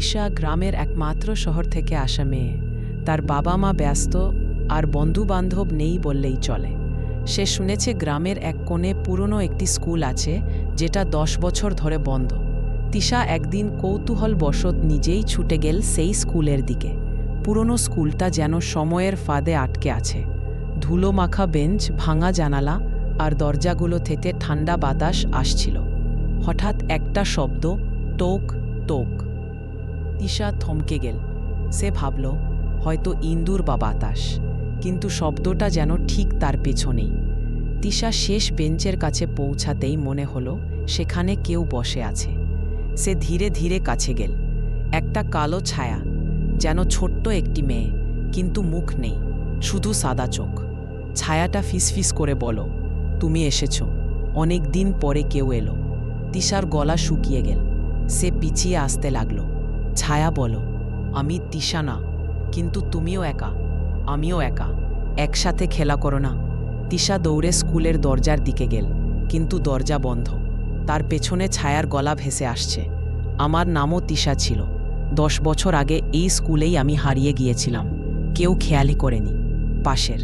ঈশা গ্রামের একমাত্র শহর থেকে আসা মেয়ে। তার বাবা মা ব্যস্ত আর বন্ধুবান্ধব নেই বললেই চলে। সে শুনেছে গ্রামের এক কোণে পুরনো একটি স্কুল আছে যেটা 10 বছর ধরে বন্ধ। তিশা একদিন কৌতূহলবশত নিজেই ছুটে গেল সেই স্কুলের দিকে। পুরনো স্কুলটা যেন সময়ের ফাঁদে আটকে আছে। ধুলো মাখা বেঞ্চ, ভাঙা জানালা আর দরজাগুলো থেকে ঠান্ডা বাতাস আসছিল। হঠাৎ একটা শব্দ, টোক টোক। তিশা থমকে গেল। সে ভাবল হয়তো ইন্দুর বা বাতাস, কিন্তু শব্দটা যেন ঠিক তার পেছনেই। তিশা শেষ বেঞ্চের কাছে পৌঁছাতেই মনে হলো সেখানে কেউ বসে আছে। সে ধীরে ধীরে কাছে গেল। একটা কালো ছায়া, যেন ছোট্ট একটি মেয়ে, কিন্তু মুখ নেই, শুধু সাদা চোখ। ছায়াটা ফিসফিস করে বলো, তুমি এসেছ, অনেক দিন পরে কেউ এলো। তিশার গলা শুকিয়ে গেল। সে পিছিয়ে আসতে লাগলো। ছায়া বলো, আমি তিশা না, কিন্তু তুমিও একা, আমিও একা, একসাথে খেলা করো না। তিশা দৌড়ে স্কুলের দরজার দিকে গেল, কিন্তু দরজা বন্ধ। তার পেছনে ছায়ার গলা ভেসে আসছে, আমার নামও তিশা ছিল। 10 বছর আগে এই স্কুলেই আমি হারিয়ে গিয়েছিলাম, কেউ খেয়ালই করেনি। পাশের